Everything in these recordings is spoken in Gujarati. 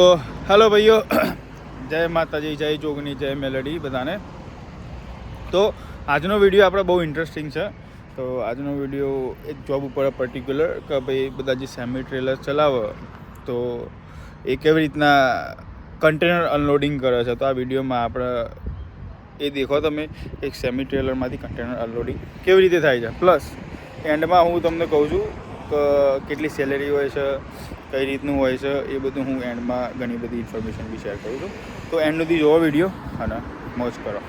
તો હેલો ભાઈઓ, જય માતાજી, જય જોગની, જય મેલડી બધાને. તો આજનો વિડીયો આપણે બહુ ઇન્ટરેસ્ટિંગ છે. તો આજનો વિડીયો એક જોબ ઉપર પર્ટિક્યુલર કે ભાઈ બધા જે સેમી ટ્રેલર ચલાવે તો એ કેવી રીતના કન્ટેનર અનલોડિંગ કરે છે. તો આ વિડીયોમાં આપણે એ દેખો તમે એક સેમી ટ્રેલરમાંથી કન્ટેનર અનલોડિંગ કેવી રીતે થાય છે. પ્લસ એન્ડમાં હું તમને કહું છું કે કેટલી સેલેરી હોય છે, કઈ રીતનું હોય છે, એ બધું હું એન્ડમાં ઘણી બધી ઇન્ફોર્મેશન બી શેર કરું છું. તો એન્ડ સુધી જોવો વિડીયો અને મોજ કરો.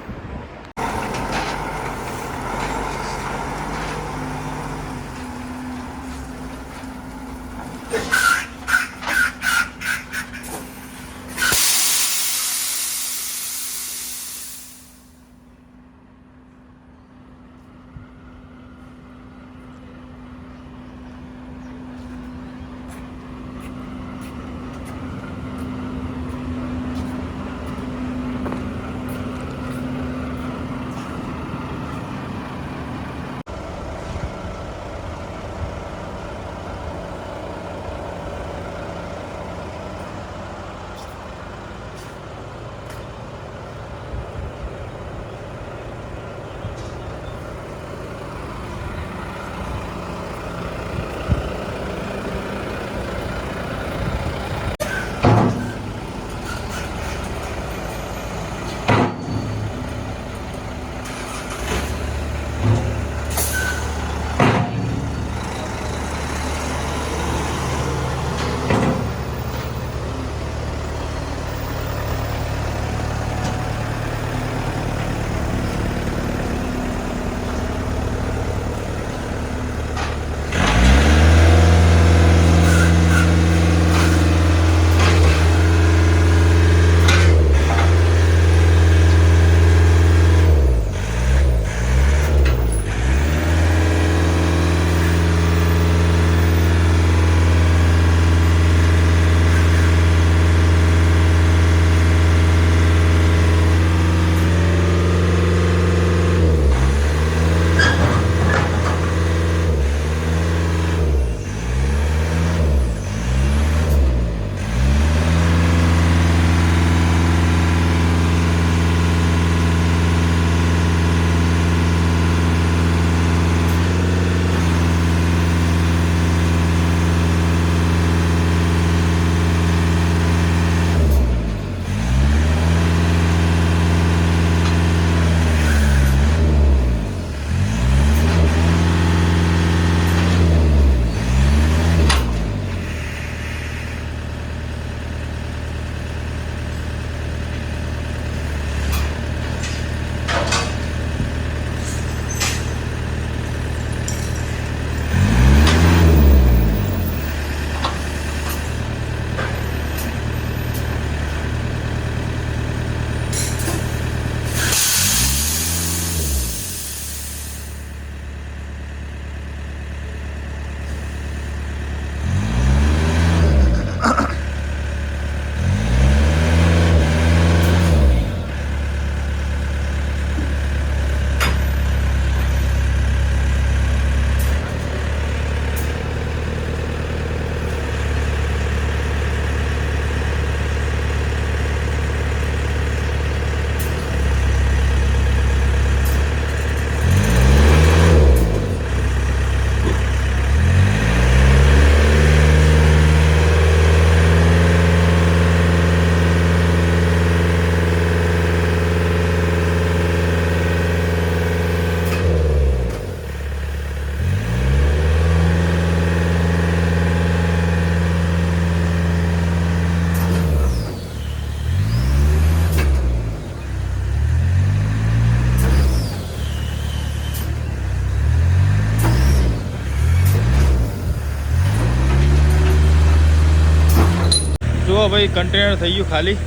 જુઓ ભાઈ, કન્ટેનર થઈ ગયું ખાલી.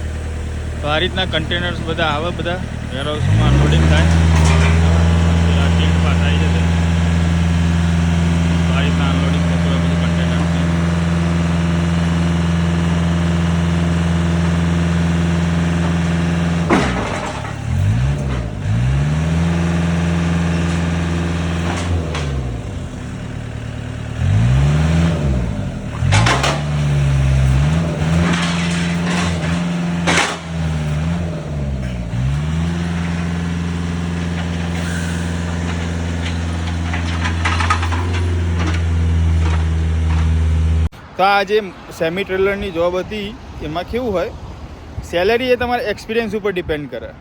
તો આ રીતના કન્ટેનર્સ બધા આવે, બધા વેરહાઉસમાં અનલોડિંગ થાય. પેલા ટીમ પાસ આવી જશે તો આ રીતના અનલોડિંગ થતું હોય બધું કન્ટેનર. તો આ જે સેમી ટ્રેલરની જોબ હતી એમાં કેવું હોય, સેલેરી એ તમારા એક્સપિરિયન્સ ઉપર ડિપેન્ડ કરે.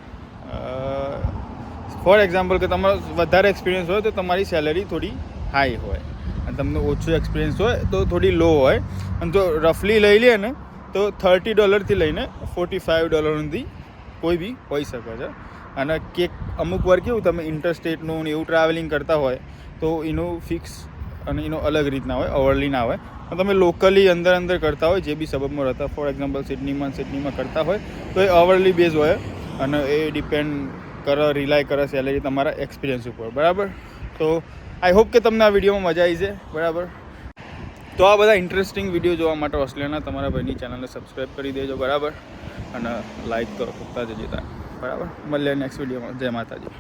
ફોર એક્ઝામ્પલ કે તમારો વધારે એક્સપિરિયન્સ હોય તો તમારી સેલેરી થોડી હાઈ હોય, અને તમને ઓછો એક્સપિરિયન્સ હોય તો થોડી લો હોય. અને જો રફલી લઈ લે ને તો $30 લઈને $45 સુધી કોઈ બી હોઈ શકે છે. અને અમુક વાર કેવું તમે ઇન્ટરસ્ટેટનું ને એવું ટ્રાવેલિંગ કરતા હોય તો એનું ફિક્સ અને એનો અલગ રીતના હોય, અવરલી ના હોય. પણ તમે લોકલી અંદર કરતા હોય, જે બી સબબમાં રહેતા, ફોર એક્ઝામ્પલ સિડનીમાં કરતા હોય તો એ અવરલી બેઝ હોય, અને એ ડિપેન્ડ રિલાય કરે સેલેરી તમારા એક્સપિરિયન્સ ઉપર. બરાબર. તો આઈ હોપ કે તમને આ વિડીયોમાં મજા આવી છે. બરાબર. તો આ બધા ઇન્ટરેસ્ટિંગ વિડીયો જોવા માટે ઓસ્ટ્રેલિયાના તમારા ભાઈની ચેનલને સબસ્ક્રાઈબ કરી દેજો. બરાબર. અને લાઈક તો કરતા જજો. બરાબર. મળીએ નેક્સ્ટ વિડીયોમાં. જય માતાજી.